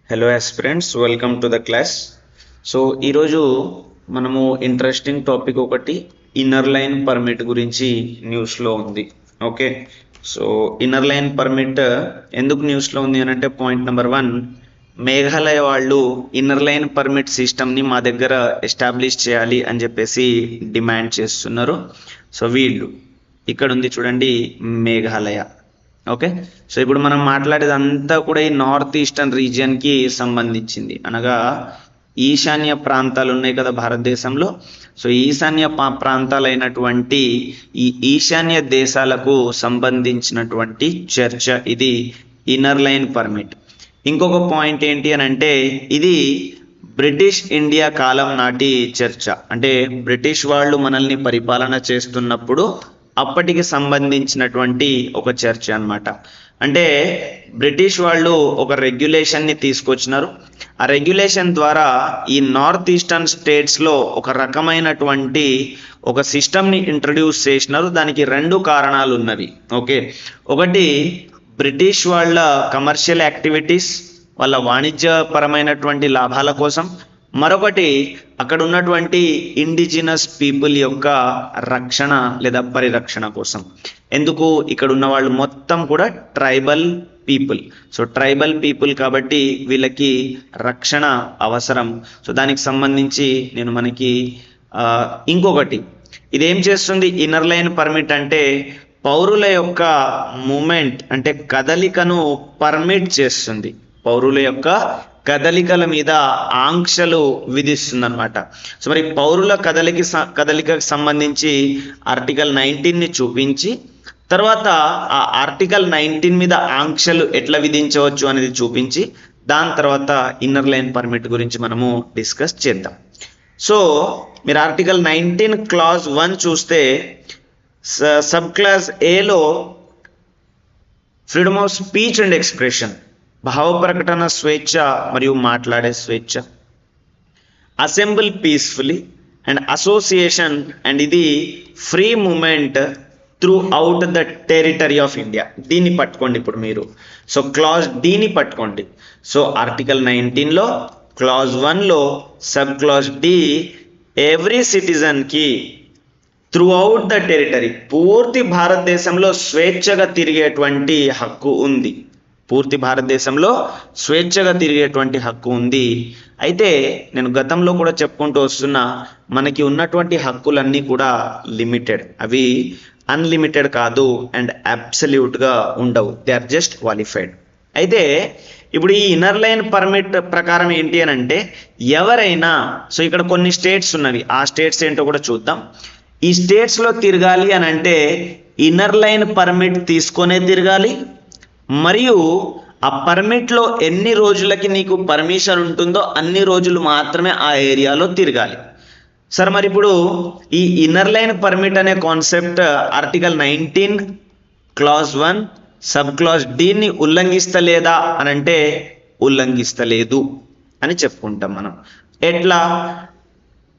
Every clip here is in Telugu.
Hello aspirants, welcome to the class. So ఈరోజు మనము ఇంట్రెస్టింగ్ టాపిక్ ఒకటి ఇన్నర్ లైన్ పర్మిట్ గురించి న్యూస్లో ఉంది. Okay, so inner line permit ఎందుకు న్యూస్లో ఉంది అని అంటే, పాయింట్ నెంబర్ 1, మేఘాలయ వాళ్ళు ఇన్నర్ లైన్ పర్మిట్ సిస్టమ్ని మా దగ్గర ఎస్టాబ్లిష్ చేయాలి అని చెప్పేసి డిమాండ్ చేస్తున్నారు. సో వీళ్ళు ఇక్కడ ఉంది చూడండి, మేఘాలయ. ఓకే, సో ఇప్పుడు మనం మాట్లాడేదంతా కూడా ఈ నార్త్ ఈస్టర్న్ రీజియన్కి సంబంధించింది, అనగా ఈశాన్య ప్రాంతాలు ఉన్నాయి కదా భారతదేశంలో. సో ఈశాన్య ప్రాంతాలైనటువంటి ఈ ఈశాన్య దేశాలకు సంబంధించినటువంటి చర్చ ఇది ఇన్నర్ లైన్ పర్మిట్. ఇంకొక పాయింట్ ఏంటి అని అంటే, ఇది బ్రిటిష్ ఇండియా కాలం నాటి చర్చ. అంటే బ్రిటిష్ వాళ్ళు మనల్ని పరిపాలన చేస్తున్నప్పుడు అప్పటికి సంబంధించినటువంటి ఒక చర్చ అన్నమాట. అంటే బ్రిటిష్ వాళ్ళు ఒక రెగ్యులేషన్ని తీసుకొచ్చినారు. ఆ రెగ్యులేషన్ ద్వారా ఈ నార్త్ ఈస్టర్న్ స్టేట్స్లో ఒక రకమైనటువంటి ఒక సిస్టమ్ని ఇంట్రడ్యూస్ చేసినారు. దానికి 2 కారణాలు ఉన్నవి. ఓకే, ఒకటి బ్రిటిష్ వాళ్ళ కమర్షియల్ యాక్టివిటీస్, వాళ్ళ వాణిజ్యపరమైనటువంటి లాభాల కోసం. మరొకటి అక్కడ ఉన్నటువంటి ఇండిజినస్ పీపుల్ యొక్క రక్షణ లేదా పరిరక్షణ కోసం. ఎందుకు, ఇక్కడ ఉన్న వాళ్ళు మొత్తం కూడా tribal people. So tribal people కాబట్టి వీళ్ళకి రక్షణ అవసరం. సో దానికి సంబంధించి నేను మనకి ఇంకొకటి ఇదేం చేస్తుంది, ఇన్నర్ లైన్ పర్మిట్ అంటే పౌరుల యొక్క మూమెంట్ అంటే కదలికను పర్మిట్ చేస్తుంది. పౌరుల యొక్క కదలికల మీద ఆంక్షలు విధిస్తుంది అనమాట. సో మరి పౌరుల కదలికకు సంబంధించి ఆర్టికల్ 19ని చూపించి, తర్వాత ఆ ఆర్టికల్ 19 మీద ఆంక్షలు ఎట్లా విధించవచ్చు అనేది చూపించి, దాని తర్వాత ఇన్నర్ లైన్ పర్మిట్ గురించి మనము డిస్కస్ చేద్దాం. సో మీరు ఆర్టికల్ 19 క్లాజ్ 1 చూస్తే, సబ్ క్లాస్ ఏలో freedom of speech and expression, భావ ప్రకటన స్వేచ్ఛ మరియు మాట్లాడే స్వేచ్ఛ, assemble peacefully and association, and ఇది free movement throughout the territory of India. దీన్ని పట్టుకోండి ఇప్పుడు మీరు. సో క్లాజ్ డీని పట్టుకోండి. సో ఆర్టికల్ 19లో క్లాజ్ 1లో సబ్ క్లాజ్ డి, ఎవ్రీ సిటిజన్కి త్రూ అవుట్ ద టెరిటరీ, పూర్తి భారతదేశంలో స్వేచ్ఛగా తిరిగేటువంటి హక్కు ఉంది. పూర్తి భారతదేశంలో స్వేచ్ఛగా తిరిగేటువంటి హక్కు ఉంది. అయితే నేను గతంలో కూడా చెప్పుకుంటూ వస్తున్నా, మనకి ఉన్నటువంటి హక్కులన్నీ కూడా లిమిటెడ్, అవి అన్లిమిటెడ్ కాదు అండ్ అబ్సల్యూట్గా ఉండవు. They are just qualified. అయితే ఇప్పుడు ఈ ఇన్నర్ లైన్ పర్మిట్ ప్రకారం ఏంటి అని అంటే, ఎవరైనా, సో ఇక్కడ కొన్ని స్టేట్స్ ఉన్నవి, ఆ స్టేట్స్ ఏంటో కూడా చూద్దాం. ఈ స్టేట్స్లో తిరగాలి అని అంటే ఇన్నర్ లైన్ పర్మిట్ తీసుకొనే తిరగాలి, మరియు ఆ పర్మిట్లో ఎన్ని రోజులకి నీకు పర్మిషన్ ఉంటుందో అన్ని రోజులు మాత్రమే ఆ ఏరియాలో తిరగాలి. సరే, మరి ఇప్పుడు ఈ ఇన్నర్ లైన్ పర్మిట్ అనే concept article 19 clause 1 sub clause డిని ఉల్లంఘిస్తలేదా అని అంటే ఉల్లంఘిస్తలేదు అని చెప్పుకుంటాం మనం. ఎట్లా,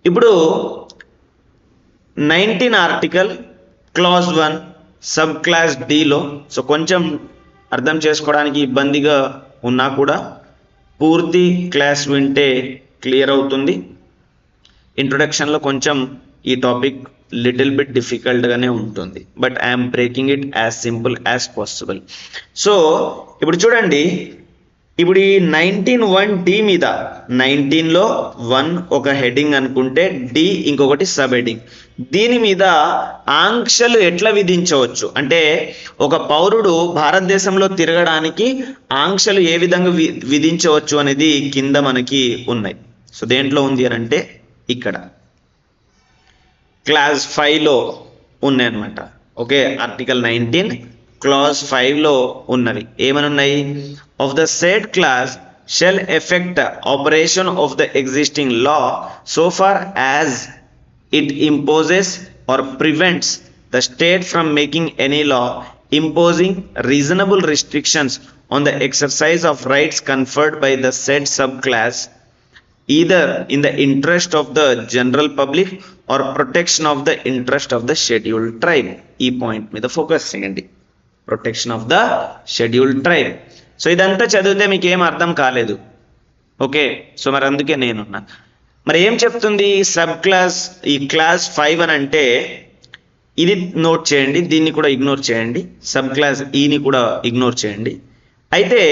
ఇప్పుడు 19 ఆర్టికల్ క్లాజ్ 1 సబ్ క్లాస్ డిలో, సో కొంచెం అర్థం చేసుకోవడానికి ఇబ్బందిగా ఉన్నా కూడా పూర్తి క్లాస్ వింటే క్లియర్ అవుతుంది. ఇంట్రొడక్షన్లో కొంచెం ఈ టాపిక్ లిటిల్ బిట్ డిఫికల్ట్గానే ఉంటుంది, but I'm breaking it as simple as possible. So ఇప్పుడు చూడండి, ఇప్పుడు ఈ 19(1)D మీద 19లో 1 ఒక హెడ్డింగ్ అనుకుంటే, డి ఇంకొకటి సబ్ హెడ్డింగ్. దీని మీద ఆంక్షలు ఎట్లా విధించవచ్చు అంటే, ఒక పౌరుడు భారతదేశంలో తిరగడానికి ఆంక్షలు ఏ విధంగా విధించవచ్చు అనేది కింద మనకి ఉన్నాయి. సో దేంట్లో ఉంది అని అంటే ఇక్కడ క్లాస్ 5లో ఉన్నాయి అనమాట. ఓకే, ఆర్టికల్ 19 క్లాజ్ 5లో ఉన్నవి ఏమని ఉన్నాయి, of the said clause shall effect operation of the existing law so far as it imposes or prevents the state from making any law imposing reasonable restrictions on the exercise of rights conferred by the said subclass, either in the interest of the general public or protection of the interest of the scheduled tribe. ఈ పాయింట్ మీద ఫోకస్ చేయండి, protection of the scheduled tribe. So ఇదంతా చదివితే మీకు ఏం అర్థం కాలేదు. ఓకే, సో మరి అందుకే నేనున్నా. మరి ఏం చెప్తుంది సబ్ క్లాస్ ఈ క్లాస్ 5 అని అంటే ఇది నోట్ చేయండి, దీన్ని కూడా ఇగ్నోర్ చేయండి, సబ్ క్లాస్ ఈని కూడా ఇగ్నోర్ చేయండి. అయితే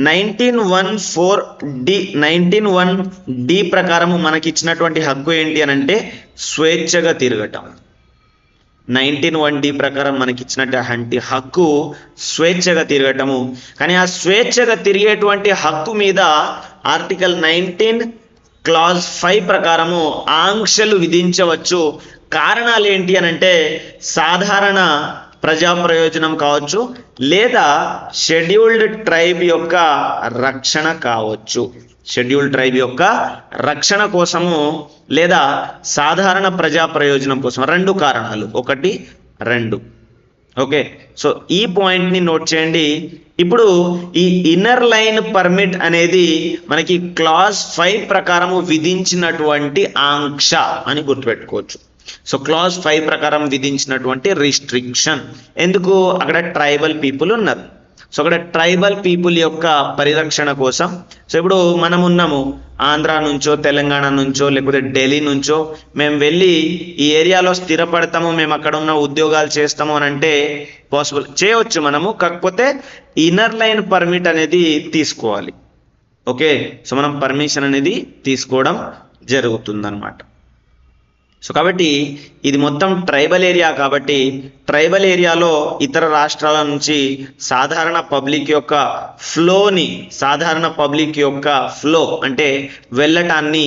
1914 ప్రకారము మనకి ఇచ్చినటువంటి హక్కు ఏంటి అని అంటే స్వేచ్ఛగా తిరగటం. 19(1)D ప్రకారం మనకి ఇచ్చినటువంటి హక్కు స్వేచ్ఛగా తిరగటము. కానీ ఆ స్వేచ్ఛగా తిరిగేటువంటి హక్కు మీద ఆర్టికల్ 19 క్లాజ్ 5 ప్రకారము ఆంక్షలు విధించవచ్చు. కారణాలు ఏంటి అని అంటే సాధారణ ప్రజా ప్రయోజనం కావచ్చు, లేదా షెడ్యూల్డ్ ట్రైబ్ యొక్క రక్షణ కావచ్చు. షెడ్యూల్డ్ ట్రైబ్ యొక్క రక్షణ కోసము లేదా సాధారణ ప్రజా ప్రయోజనం కోసం, 2 కారణాలు, 1, 2. ఓకే, సో ఈ పాయింట్ని నోట్ చేయండి. ఇప్పుడు ఈ ఇన్నర్ లైన్ పర్మిట్ అనేది మనకి క్లాజ్ 5 ప్రకారము విధించినటువంటి ఆంక్ష అని గుర్తుపెట్టుకోవచ్చు. సో క్లాజ్ 5 ప్రకారం విధించినటువంటి రిస్ట్రిక్షన్. ఎందుకు? అక్కడ ట్రైబల్ పీపుల్ ఉన్నారు. సో అక్కడ ట్రైబల్ పీపుల్ యొక్క పరిరక్షణ కోసం. సో ఇప్పుడు మనం ఉన్నాము ఆంధ్ర నుంచో, తెలంగాణ నుంచో, లేకపోతే ఢిల్లీ నుంచో మేము వెళ్ళి ఈ ఏరియాలో స్థిరపడతాము, మేము అక్కడ ఉన్న ఉద్యోగాలు చేస్తాము అని అంటే పాసిబుల్ చేయవచ్చు మనము. కాకపోతే ఇన్నర్ లైన్ పర్మిట్ అనేది తీసుకోవాలి. ఓకే, సో మనం పర్మిషన్ అనేది తీసుకోవడం జరుగుతుందన్నమాట. సో కాబట్టి ఇది మొత్తం ట్రైబల్ ఏరియా కాబట్టి ట్రైబల్ ఏరియాలో ఇతర రాష్ట్రాల నుంచి సాధారణ పబ్లిక్ యొక్క ఫ్లో అంటే వెళ్ళటాన్ని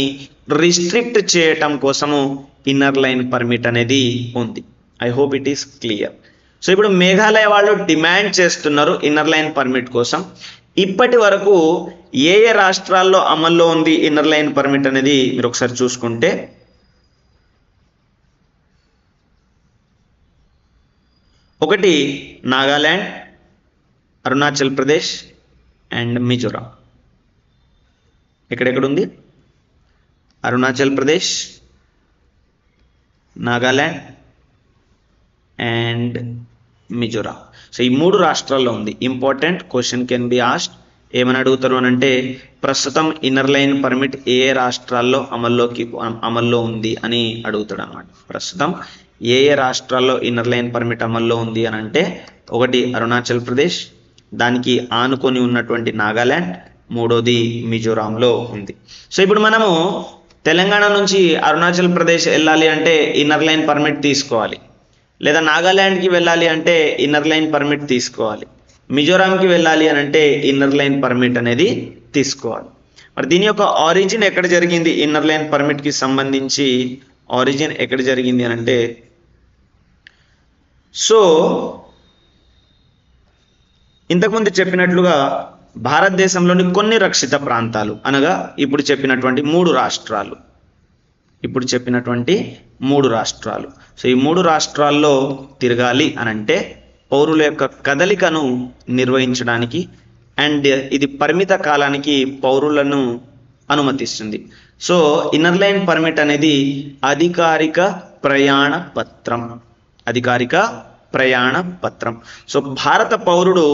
రిస్ట్రిక్ట్ చేయటం కోసము ఇన్నర్ లైన్ పర్మిట్ అనేది ఉంది. I hope it is clear. So ఇప్పుడు మేఘాలయ వాళ్ళు డిమాండ్ చేస్తున్నారు ఇన్నర్ లైన్ పర్మిట్ కోసం. ఇప్పటి వరకు ఏ రాష్ట్రాల్లో అమల్లో ఉంది ఇన్నర్ లైన్ పర్మిట్ అనేది మీరు ఒకసారి చూసుకుంటే, ఒకటి నాగాల్యాండ్, అరుణాచల్ ప్రదేశ్ అండ్ మిజోరాం. ఎక్కడెక్కడుంది? అరుణాచల్ ప్రదేశ్, నాగాల్యాండ్ అండ్ మిజోరాం. సో ఈ 3 రాష్ట్రాల్లో ఉంది. Important question can be asked. ఏమని అడుగుతారు అని అంటే ప్రస్తుతం ఇన్నర్ లైన్ పర్మిట్ ఏ రాష్ట్రాల్లో అమల్లో ఉంది అని అడుగుతాడు అన్నమాట. ప్రస్తుతం ఏ రాష్ట్రాల్లో ఇన్నర్ లైన్ పర్మిట్ అమల్లో ఉంది అని అంటే, ఒకటి అరుణాచల్ ప్రదేశ్, దానికి ఆనుకొని ఉన్నటువంటి నాగాల్యాండ్, మూడోది మిజోరాంలో ఉంది. సో ఇప్పుడు మనము తెలంగాణ నుంచి అరుణాచల్ ప్రదేశ్ వెళ్ళాలి అంటే ఇన్నర్ లైన్ పర్మిట్ తీసుకోవాలి, లేదా నాగాల్యాండ్కి వెళ్ళాలి అంటే ఇన్నర్ లైన్ పర్మిట్ తీసుకోవాలి, మిజోరాంకి వెళ్ళాలి అని అంటే ఇన్నర్ లైన్ పర్మిట్ అనేది తీసుకోవాలి. మరి దీని యొక్క ఆరిజిన్ ఎక్కడ జరిగింది? ఇన్నర్ లైన్ పర్మిట్కి సంబంధించి ఆరిజిన్ ఎక్కడ జరిగింది అని అంటే, సో ఇంతకుముందు చెప్పినట్లుగా భారతదేశంలోని కొన్ని రక్షిత ప్రాంతాలు అనగా ఇప్పుడు చెప్పినటువంటి 3 రాష్ట్రాలు. సో ఈ 3 రాష్ట్రాల్లో తిరగాలి అని అంటే పౌరుల యొక్క కదలికను నిర్వహించడానికి అండ్ ఇది పరిమిత కాలానికి పౌరులను అనుమతిస్తుంది. సో ఇన్నర్ లైన్ పర్మిట్ అనేది అధికారిక ప్రయాణ పత్రం. సో భారత పౌరుడు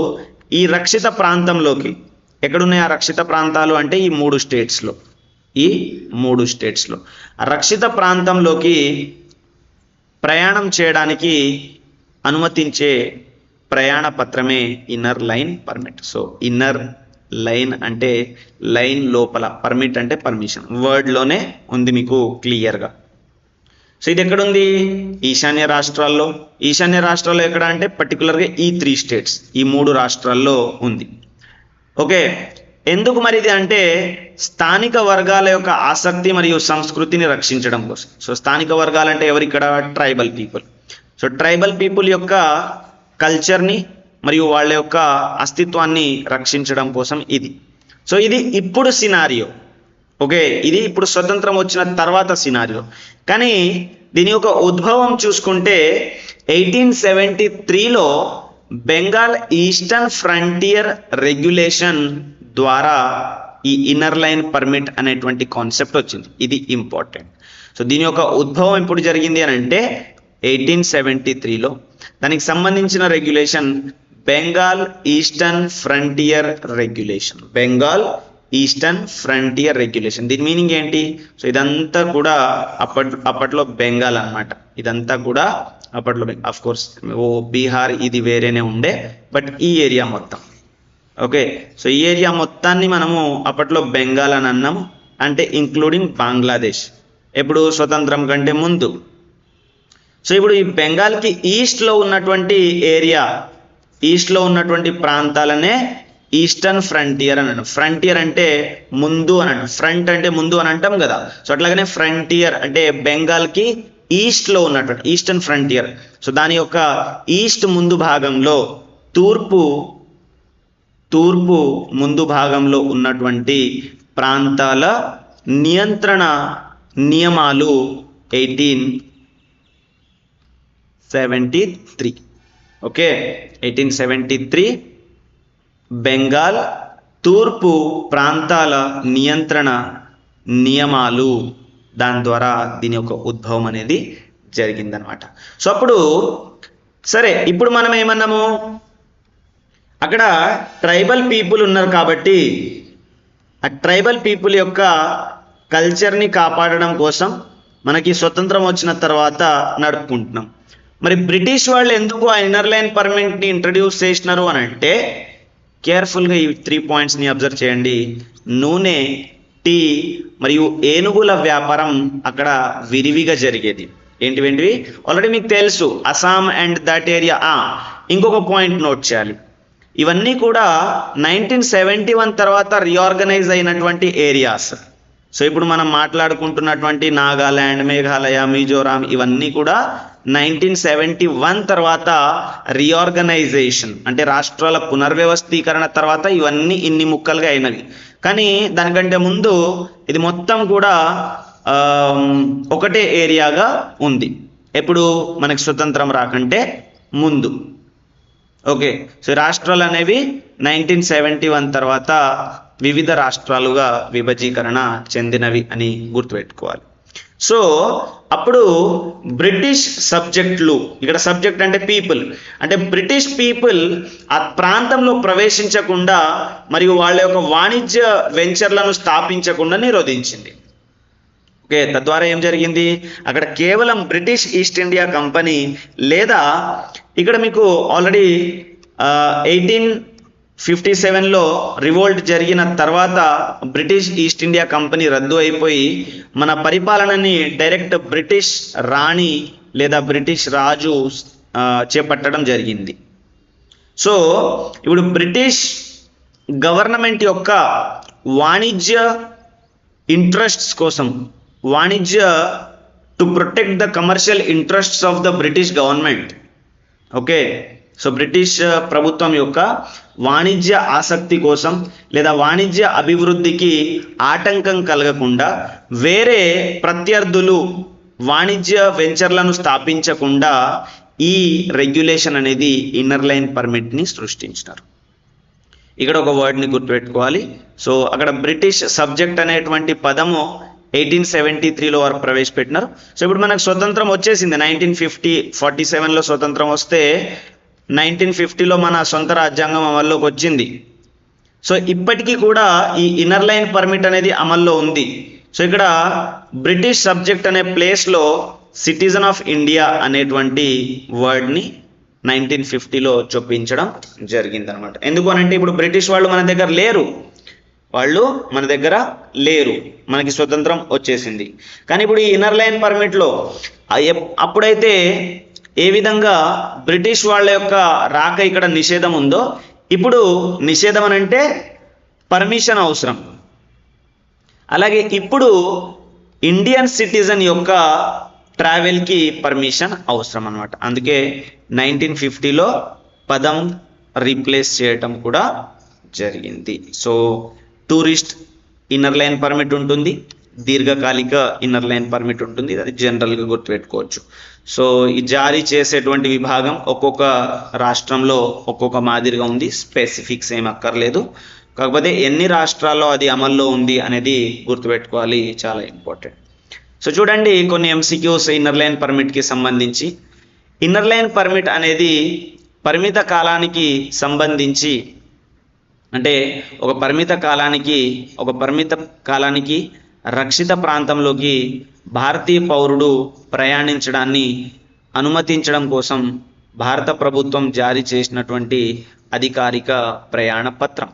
ఈ రక్షిత ప్రాంతంలోకి, ఎక్కడున్నాయి ఆ రక్షిత ప్రాంతాలు అంటే ఈ 3 స్టేట్స్లో రక్షిత ప్రాంతంలోకి ప్రయాణం చేయడానికి అనుమతించే ప్రయాణ పత్రమే inner line permit. So inner line అంటే లైన్ లోపల, పర్మిట్ అంటే పర్మిషన్, వర్డ్లోనే ఉంది మీకు క్లియర్గా. సో ఇది ఎక్కడుంది? ఈశాన్య రాష్ట్రాల్లో ఎక్కడ అంటే పర్టికులర్గా ఈ 3 స్టేట్స్, ఈ 3 రాష్ట్రాల్లో ఉంది. ఓకే, ఎందుకు మరి ఇది అంటే స్థానిక వర్గాల యొక్క ఆసక్తి మరియు సంస్కృతిని రక్షించడం కోసం. సో స్థానిక వర్గాలు అంటే ఎవరు ఇక్కడ? Tribal people. So tribal people యొక్క కల్చర్ని మరియు వాళ్ళ యొక్క అస్తిత్వాన్ని రక్షించడం కోసం ఇది. సో ఇది ఇప్పుడు సినారియో. ఓకే, ఇది ఇప్పుడు స్వతంత్రం వచ్చిన తర్వాత సినారియో. కానీ దీని యొక్క ఉద్భవం చూసుకుంటే 1873లో బెంగాల్ ఈస్టర్న్ ఫ్రంటియర్ రెగ్యులేషన్ ద్వారా ఈ ఇన్నర్ లైన్ పర్మిట్ అనేటువంటి కాన్సెప్ట్ వచ్చింది. ఇది ఇంపార్టెంట్. సో దీని యొక్క ఉద్భవం ఎప్పుడు జరిగింది అని అంటే 1873లో. దానికి సంబంధించిన regulation Bengal eastern frontier regulation. Bengal eastern frontier regulation. దీని మీనింగ్ ఏంటి? సో ఇదంతా కూడా అప్పట్లో బెంగాల్ అన్నమాట. ఇదంతా కూడా అప్పట్లో ఆఫ్ కోర్స్ బీహార్ ఇది వేరేనే ఉండే, బట్ ఈ ఏరియా మొత్తం ఓకే. సో ఈ ఏరియా మొత్తాన్ని మనము అప్పట్లో బెంగాల్ అని అన్నాము, అంటే ఇంక్లూడింగ్ బంగ్లాదేశ్. ఎప్పుడు స్వతంత్రం కంటే ముందు. సో ఇప్పుడు ఈ బెంగాల్కి ఈస్ట్లో ఉన్నటువంటి ఏరియా, ఈస్ట్లో ఉన్నటువంటి ప్రాంతాలనే ఈస్టర్న్ ఫ్రంటియర్ అని అంటాం. ఫ్రంటియర్ అంటే ముందు అని అంటాం, ఫ్రంట్ అంటే ముందు అని అంటాం కదా. సో అట్లాగనే ఫ్రంటియర్ అంటే బెంగాల్కి ఈస్ట్లో ఉన్నటువంటి ఈస్టర్న్ ఫ్రంటియర్. సో దాని యొక్క ఈస్ట్ ముందు భాగంలో తూర్పు ముందు భాగంలో ఉన్నటువంటి ప్రాంతాల నియంత్రణ నియమాలు 1873. ఓకే, 1873 బెంగాల్ తూర్పు ప్రాంతాల నియంత్రణ నియమాలు, దాని ద్వారా దీని యొక్క ఉద్భవం అనేది జరిగిందనమాట. సో అప్పుడు సరే, ఇప్పుడు మనం ఏమన్నాము, అక్కడ ట్రైబల్ పీపుల్ ఉన్నారు కాబట్టి ఆ ట్రైబల్ పీపుల్ యొక్క కల్చర్ని కాపాడడం కోసం మనకి స్వతంత్రం వచ్చిన తర్వాత నడుపుకుంటున్నాం. మరి బ్రిటిష్ వాళ్ళు ఎందుకు ఆ ఇన్నర్ లైన్ పర్మిట్ని ఇంట్రడ్యూస్ చేసినారు అని అంటే, కేర్ఫుల్గా ఈ 3 పాయింట్స్ని అబ్జర్వ్ చేయండి. నూనె, టీ మరియు ఏనుగుల వ్యాపారం అక్కడ విరివిగా జరిగేది. ఏంటివి ఆల్రెడీ మీకు తెలుసు, అస్సాం అండ్ దట్ ఏరియా. ఇంకొక పాయింట్ నోట్ చేయాలి, ఇవన్నీ కూడా 1971 తర్వాత రీఆర్గనైజ్ అయినటువంటి ఏరియాస్. సో ఇప్పుడు మనం మాట్లాడుకుంటున్నటువంటి నాగాల్యాండ్, మేఘాలయ, మిజోరాం ఇవన్నీ కూడా 1971 తర్వాత రీఆర్గనైజేషన్ అంటే రాష్ట్రాల పునర్వ్యవస్థీకరణ తర్వాత ఇవన్నీ ఇన్ని ముక్కలుగా అయినవి. కానీ దానికంటే ముందు ఇది మొత్తం కూడా ఒకటే ఏరియాగా ఉంది. ఎప్పుడు మనకి స్వతంత్రం రాకంటే ముందు. ఓకే, సో రాష్ట్రాలు అనేవి 1971 తర్వాత వివిధ రాష్ట్రాలుగా విభజీకరణ చెందినవి అని గుర్తుపెట్టుకోవాలి. సో అప్పుడు బ్రిటిష్ సబ్జెక్టులు, ఇక్కడ సబ్జెక్ట్ అంటే పీపుల్, అంటే బ్రిటిష్ పీపుల్ ఆ ప్రాంతంలో ప్రవేశించకుండా మరియు వాళ్ళ యొక్క వాణిజ్య వెంచర్లను స్థాపించకుండా నిరోధించింది. ఓకే, తద్వారా ఏం జరిగింది, అక్కడ కేవలం బ్రిటిష్ ఈస్ట్ ఇండియా కంపెనీ లేదా ఇక్కడ మీకు ఆల్రెడీ 1857లో రివోల్ట్ జరిగిన తర్వాత బ్రిటిష్ ఈస్ట్ ఇండియా కంపెనీ రద్దు అయిపోయి మన పరిపాలనని డైరెక్ట్ బ్రిటిష్ రాణి లేదా బ్రిటిష్ రాజు చేపట్టడం జరిగింది. సో ఇప్పుడు బ్రిటిష్ గవర్నమెంట్ యొక్క వాణిజ్య ఇంట్రెస్ట్స్ కోసం, to protect the commercial interests of the British government. Okay, so British ప్రభుత్వం యొక్క వాణిజ్య ఆసక్తి కోసం లేదా వాణిజ్య అభివృద్ధికి ఆటంకం కలగకుండా వేరే ప్రత్యర్థులు వాణిజ్య వెంచర్లను స్థాపించకుండా ఈ రెగ్యులేషన్ అనేది ఇన్నర్ లైన్ పర్మిట్ని సృష్టించినారు. ఇక్కడ ఒక వర్డ్ని గుర్తుపెట్టుకోవాలి. సో అక్కడ బ్రిటిష్ సబ్జెక్ట్ అనేటువంటి పదము 1873లో వారు ప్రవేశపెట్టినారు. సో ఇప్పుడు మనకు స్వతంత్రం వచ్చేసింది 1947లో స్వతంత్రం వస్తే 1950లో మన సొంత రాజ్యాంగం అమల్లోకి వచ్చింది. సో ఇప్పటికీ కూడా ఈ ఇన్నర్ లైన్ పర్మిట్ అనేది అమల్లో ఉంది. సో ఇక్కడ బ్రిటిష్ సబ్జెక్ట్ అనే ప్లేస్లో సిటిజన్ ఆఫ్ ఇండియా అనేటువంటి వర్డ్ని 1950లో చొప్పించడం జరిగిందనమాట. ఎందుకు అనంటే ఇప్పుడు బ్రిటిష్ వాళ్ళు మన దగ్గర లేరు, మనకి స్వతంత్రం వచ్చేసింది. కానీ ఇప్పుడు ఈ ఇన్నర్ లైన్ పర్మిట్లో అప్పుడైతే ఏ విధంగా బ్రిటిష్ వాళ్ళ యొక్క రాక ఇక్కడ నిషేధం ఉందో, ఇప్పుడు నిషేధం అనంటే పర్మిషన్ అవసరం. అలాగే ఇప్పుడు ఇండియన్ సిటిజన్ యొక్క ట్రావెల్కి పర్మిషన్ అవసరం అన్నమాట. అందుకే 1950లో పదం రీప్లేస్ చేయటం కూడా జరిగింది. So tourist inner line permit ఉంటుంది, దీర్ఘకాలిక ఇన్నర్ లైన్ పర్మిట్ ఉంటుంది, అది జనరల్గా గుర్తుపెట్టుకోవచ్చు. సో ఈ జారీ చేసేటువంటి విభాగం ఒక్కొక్క రాష్ట్రంలో ఒక్కొక్క మాదిరిగా ఉంది, స్పెసిఫిక్స్ ఏం అక్కర్లేదు. కాకపోతే ఎన్ని రాష్ట్రాల్లో అది అమల్లో ఉంది అనేది గుర్తుపెట్టుకోవాలి, చాలా ఇంపార్టెంట్. సో చూడండి కొన్ని ఎంసీక్యూస్ ఇన్నర్ లైన్ పర్మిట్కి సంబంధించి. ఇన్నర్ లైన్ పర్మిట్ అనేది పరిమిత కాలానికి సంబంధించి అంటే ఒక పరిమిత కాలానికి రక్షిత ప్రాంతంలోకి భారతీయ పౌరుడు ప్రయాణించడాన్ని అనుమతించడం కోసం భారత ప్రభుత్వం జారీ చేసినటువంటి అధికారిక ప్రయాణ పత్రం.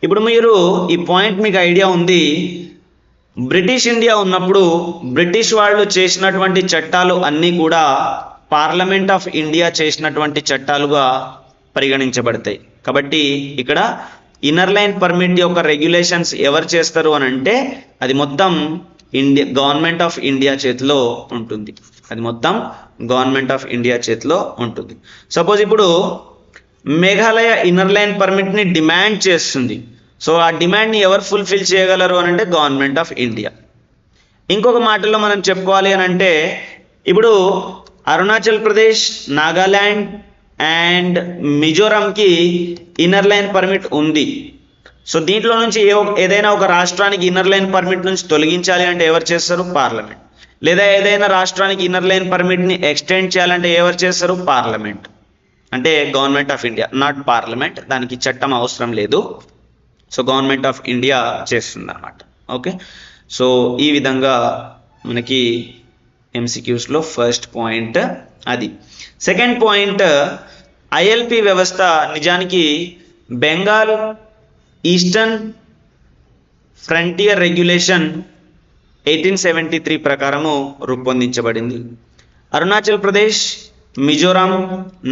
ఇప్పుడు మీరు ఈ పాయింట్ మీకు ఐడియా ఉంది, బ్రిటిష్ ఇండియా ఉన్నప్పుడు బ్రిటిష్ వాళ్ళు చేసినటువంటి చట్టాలు అన్నీ కూడా పార్లమెంట్ ఆఫ్ ఇండియా చేసినటువంటి చట్టాలుగా పరిగణించబడతాయి. కాబట్టి ఇక్కడ ఇన్నర్ లైన్ పర్మిట్ యొక్క రెగ్యులేషన్స్ ఎవరు చేస్తారు అని అంటే అది మొత్తం గవర్నమెంట్ ఆఫ్ ఇండియా చేతిలో ఉంటుంది. సపోజ్ ఇప్పుడు మేఘాలయ ఇన్నర్ లైన్ పర్మిట్ని డిమాండ్ చేస్తుంది. సో ఆ డిమాండ్ని ఎవరు ఫుల్ఫిల్ చేయగలరు అని అంటే గవర్నమెంట్ ఆఫ్ ఇండియా. ఇంకొక మాటల్లో మనం చెప్పుకోవాలి అని అంటే ఇప్పుడు అరుణాచల్ ప్రదేశ్, నాగాల్యాండ్ అండ్ మిజోరాంకి ఇన్నర్ లైన్ పర్మిట్ ఉంది. సో దీంట్లో నుంచి ఏదైనా ఒక రాష్ట్రానికి ఇన్నర్ లైన్ పర్మిట్ నుంచి తొలగించాలి అంటే ఎవరు చేస్తారు? పార్లమెంట్. లేదా ఏదైనా రాష్ట్రానికి ఇన్నర్ లైన్ పర్మిట్ని ఎక్స్టెండ్ చేయాలంటే ఎవరు చేస్తారు? పార్లమెంట్. అంటే government of India, not parliament. దానికి చట్టం అవసరం లేదు. సో గవర్నమెంట్ ఆఫ్ ఇండియా చేస్తుంది అన్నమాట. ఓకే, సో ఈ విధంగా మనకి ఎంసీక్యూస్లో ఫస్ట్ పాయింట్ అది. సెకండ్ పాయింట్, ఐఎల్పి వ్యవస్థ నిజానికి బెంగాల్ ఈస్టర్న్ ఫ్రంటియర్ రెగ్యులేషన్ 1873 ప్రకారము రూపొందించబడింది. అరుణాచల్ ప్రదేశ్, మిజోరాం,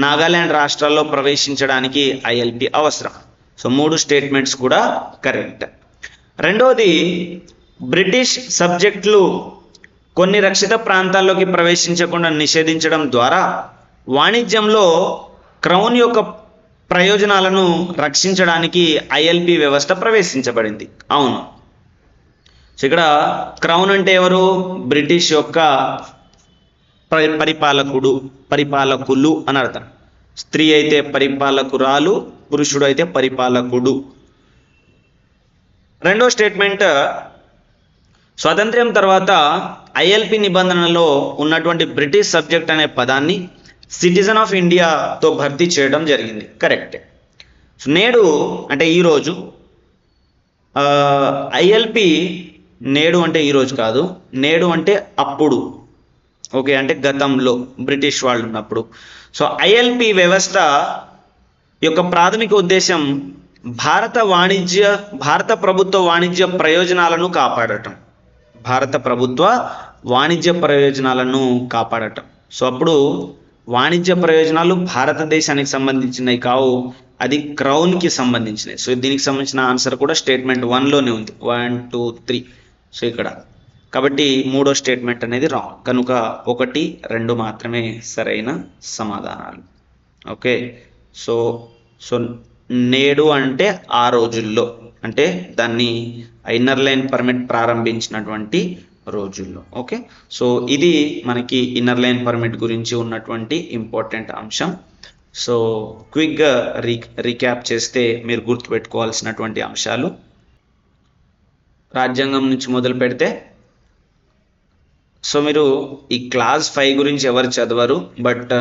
నాగాల్యాండ్ రాష్ట్రాల్లో ప్రవేశించడానికి ఐఎల్పి అవసరం. సో 3 స్టేట్మెంట్స్ కూడా కరెక్ట్. రెండవది, బ్రిటిష్ సబ్జెక్టులు కొన్ని రక్షిత ప్రాంతాల్లోకి ప్రవేశించకుండా నిషేధించడం ద్వారా వాణిజ్యంలో క్రౌన్ యొక్క ప్రయోజనాలను రక్షించడానికి ఐఎల్పి వ్యవస్థ ప్రవేశించబడింది. అవును, సో ఇక్కడ క్రౌన్ అంటే ఎవరు? బ్రిటిష్ యొక్క పరిపాలకులు అని అర్థం. స్త్రీ అయితే పరిపాలకురాలు, పురుషుడు అయితే పరిపాలకుడు. రెండో స్టేట్మెంట్, స్వాతంత్ర్యం తర్వాత ఐఎల్పి నిబంధనలో ఉన్నటువంటి బ్రిటిష్ సబ్జెక్ట్ అనే పదాన్ని సిటిజన్ ఆఫ్ ఇండియాతో భర్తీ చేయడం జరిగింది. కరెక్ట్. సో నేడు అంటే ఈరోజు ఐఎల్పి, నేడు అంటే ఈరోజు కాదు, నేడు అంటే అప్పుడు. ఓకే, అంటే గతంలో బ్రిటిష్ వాళ్ళు ఉన్నప్పుడు. సో ఐఎల్పి వ్యవస్థ యొక్క ప్రాథమిక ఉద్దేశం భారత ప్రభుత్వ వాణిజ్య ప్రయోజనాలను కాపాడటం. సో అప్పుడు వాణిజ్య ప్రయోజనాలు భారతదేశానికి సంబంధించినవి కావు, అది క్రౌన్కి సంబంధించినవి. సో దీనికి సంబంధించిన ఆన్సర్ కూడా స్టేట్మెంట్ 1లోనే ఉంది, 1, 2, 3. సో ఇక్కడ కాబట్టి మూడో స్టేట్మెంట్ అనేది రాంగ్. కనుక 1, 2 మాత్రమే సరైన సమాధానాలు. ఓకే, సో నేడు అంటే ఆ రోజుల్లో, అంటే దాన్ని ఇన్నర్ లైన్ పర్మిట్ ప్రారంభించినటువంటి రోజుల్లో. ఓకే, సో ఇది మనకి ఇన్నర్ లైన్ పర్మిట్ గురించి ఉన్నటువంటి ఇంపార్టెంట్ అంశం. సో క్విక్గా రీక్యాప్ చేస్తే మీరు గుర్తుపెట్టుకోవాల్సినటువంటి అంశాలు, రాజ్యాంగం నుంచి మొదలు పెడితే, సో మీరు ఈ క్లాస్ 5 గురించి ఎవరు చదవరు, బట్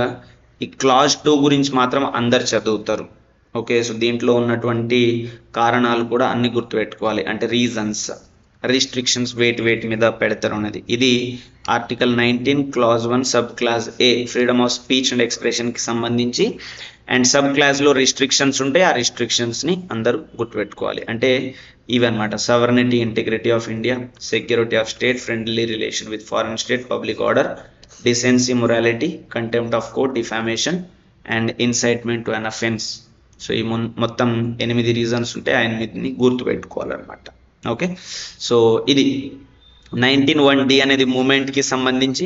ఈ క్లాస్ 2 గురించి మాత్రం అందరు చదువుతారు. ఓకే, సో దీంట్లో ఉన్నటువంటి కారణాలు కూడా అన్ని గుర్తుపెట్టుకోవాలి. అంటే రీజన్స్, రిస్ట్రిక్షన్స్ వేటి మీద పెడతారు అన్నది. ఇది article 19 clause 1 sub clause A freedom of speech and ఎక్స్ప్రెషన్కి సంబంధించి. అండ్ సబ్ క్లాజ్లో రిస్ట్రిక్షన్స్ ఉంటాయి, ఆ రిస్ట్రిక్షన్స్ని అందరూ గుర్తుపెట్టుకోవాలి. అంటే ఇవన్నమాట: sovereignty, integrity of India, security of state, friendly relation with foreign state, public order, decency, morality, contempt of court, defamation and incitement to an offence. So ఈ మొత్తం 8 రీజన్స్ ఉంటాయి, ఆ 8ని గుర్తుపెట్టుకోవాలన్నమాట. ఓకే, సో ఇది 19(1)D అనేది మూమెంట్కి సంబంధించి.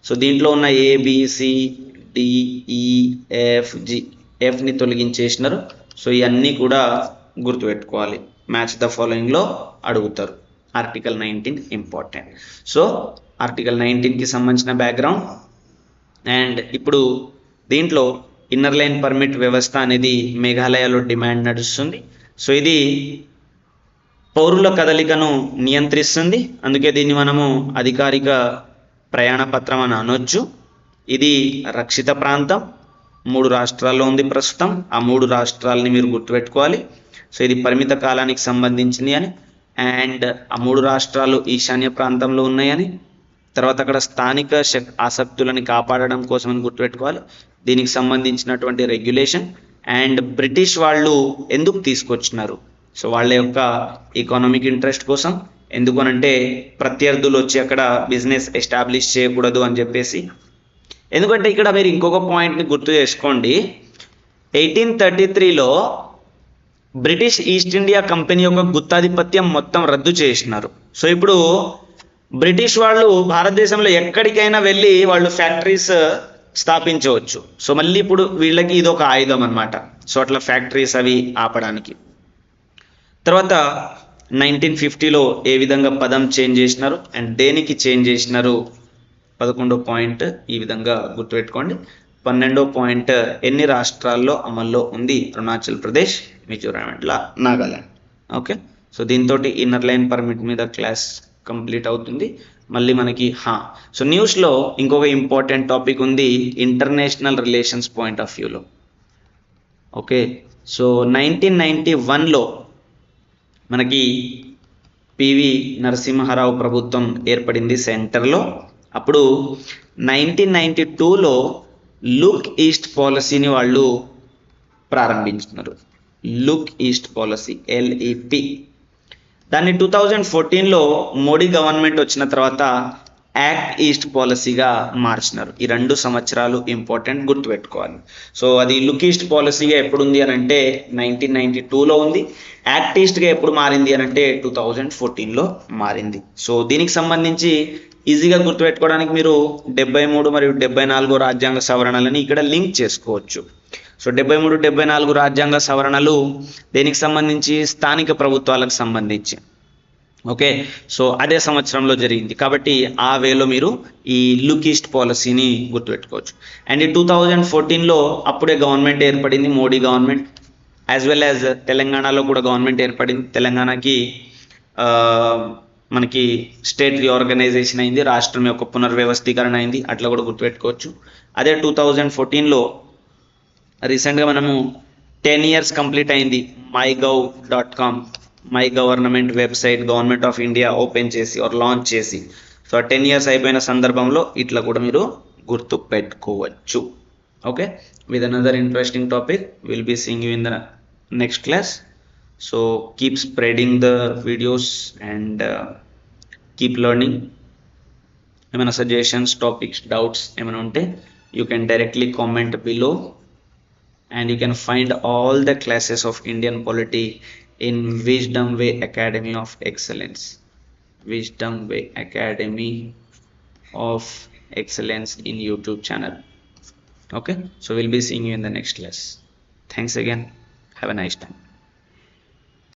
సో దీంట్లో ఉన్న ABCDEFG, ఎఫ్ని తొలగించేసినారు. సో ఇవన్నీ కూడా గుర్తుపెట్టుకోవాలి. మ్యాచ్ ద ఫాలోయింగ్లో అడుగుతారు. Article 19 important. సో ఆర్టికల్ 19కి సంబంధించిన బ్యాక్గ్రౌండ్. అండ్ ఇప్పుడు దీంట్లో ఇన్నర్ లైన్ పర్మిట్ వ్యవస్థ అనేది మేఘాలయలో డిమాండ్ నడుస్తుంది. సో ఇది పౌరుల కదలికను నియంత్రిస్తుంది, అందుకే దీన్ని మనము అధికారిక ప్రయాణ పత్రం అని అనొచ్చు. ఇది రక్షిత ప్రాంతం, 3 రాష్ట్రాల్లో ఉంది ప్రస్తుతం. ఆ 3 రాష్ట్రాలని మీరు గుర్తుపెట్టుకోవాలి. సో ఇది పరిమిత కాలానికి సంబంధించింది అని, అండ్ ఆ 3 రాష్ట్రాలు ఈశాన్య ప్రాంతంలో ఉన్నాయని, తర్వాత అక్కడ స్థానిక ఆసక్తులని కాపాడడం కోసం అని గుర్తుపెట్టుకోవాలి. దీనికి సంబంధించినటువంటి రెగ్యులేషన్ అండ్ బ్రిటిష్ వాళ్ళు ఎందుకు తీసుకొచ్చినారు, సో వాళ్ళ యొక్క ఎకనామిక్ ఇంట్రెస్ట్ కోసం. ఎందుకనంటే ప్రత్యర్థులు వచ్చి అక్కడ బిజినెస్ ఎస్టాబ్లిష్ చేయకూడదు అని చెప్పేసి. ఎందుకంటే ఇక్కడ మీరు ఇంకొక పాయింట్ని గుర్తు చేసుకోండి. 1833లో బ్రిటిష్ ఈస్ట్ ఇండియా కంపెనీ యొక్క గుత్తాధిపత్యం మొత్తం రద్దు చేసినారు. సో ఇప్పుడు బ్రిటిష్ వాళ్ళు భారతదేశంలో ఎక్కడికైనా వెళ్ళి వాళ్ళు ఫ్యాక్టరీస్ స్థాపించవచ్చు. సో మళ్ళీ ఇప్పుడు వీళ్ళకి ఇది ఒక ఆయుధం అనమాట. సో అట్లా ఫ్యాక్టరీస్ అవి ఆపడానికి. తర్వాత 1950లో ఏ విధంగా పదం చేంజ్ చేసినారు అండ్ దేనికి చేంజ్ చేసినారు, 11వ పాయింట్ ఈ విధంగా గుర్తుపెట్టుకోండి. 12వ పాయింట్ ఎన్ని రాష్ట్రాల్లో అమల్లో ఉంది, Arunachal Pradesh, Mizoram and Nagaland. Okay, so దీంతో ఇన్నర్ లైన్ పర్మిట్ మీద క్లాస్ కంప్లీట్ అవుతుంది. మళ్ళీ మనకి సో న్యూస్లో ఇంకొక ఇంపార్టెంట్ టాపిక్ ఉంది ఇంటర్నేషనల్ రిలేషన్స్ పాయింట్ ఆఫ్ వ్యూలో. ఓకే, సో 1991లో మనకి పివి నరసింహారావు ప్రభుత్వం ఏర్పడింది సెంటర్లో. అప్పుడు 1992లో లుక్ ఈస్ట్ పాలసీని వాళ్ళు ప్రారంభించుతున్నారు. Look east policy, LEP. దాన్ని 2014లో మోడీ గవర్నమెంట్ వచ్చిన తర్వాత యాక్ట్ ఈస్ట్ పాలసీగా మార్చినారు. ఈ 2 సంవత్సరాలు ఇంపార్టెంట్, గుర్తుపెట్టుకోవాలి. సో అది లుక్ ఈస్ట్ పాలసీగా ఎప్పుడు ఉంది అని అంటే 1992లో ఉంది. యాక్ట్ ఈస్ట్గా ఎప్పుడు మారింది అని అంటే 2014లో మారింది. సో దీనికి సంబంధించి ఈజీగా గుర్తుపెట్టుకోవడానికి మీరు 73 మరియు 74 రాజ్యాంగ సవరణలని ఇక్కడ లింక్ చేసుకోవచ్చు. సో 73, 74 రాజ్యాంగ సవరణలు దేనికి సంబంధించి, స్థానిక ప్రభుత్వాలకు సంబంధించి. ఓకే, సో అదే సంవత్సరంలో జరిగింది కాబట్టి ఆ వేలో మీరు ఈ లుక్ ఈస్ట్ పాలసీని గుర్తుపెట్టుకోవచ్చు. అండ్ ఈ 2014లో అప్పుడే గవర్నమెంట్ ఏర్పడింది, Modi government, as well as తెలంగాణలో కూడా గవర్నమెంట్ ఏర్పడింది. తెలంగాణకి మనకి స్టేట్ రీఆర్గనైజేషన్ అయింది, రాష్ట్రం యొక్క పునర్వ్యవస్థీకరణ అయింది, అట్లా కూడా గుర్తుపెట్టుకోవచ్చు. అదే 2014లో రీసెంట్గా మనము 10 years కంప్లీట్ అయింది. mygov.com, my government website government of India open చేసి లాంచ్ చేసి. సో 10 years అయిపోయిన సందర్భంలో ఇట్లా కూడా మీరు గుర్తు పెట్టుకోవచ్చు. Okay, with another interesting topic will be seeing you in the next class. So keep spreading the videos and keep learning. ఏమైనా సజెషన్స్, టాపిక్స్, డౌట్స్ ఏమైనా ఉంటే you can directly comment below. And you can find all the classes of Indian polity in Wisdom Way Academy of Excellence. Wisdom Way Academy of Excellence in YouTube channel. Okay, so we'll be seeing you in the next class. Thanks again. Have a nice time.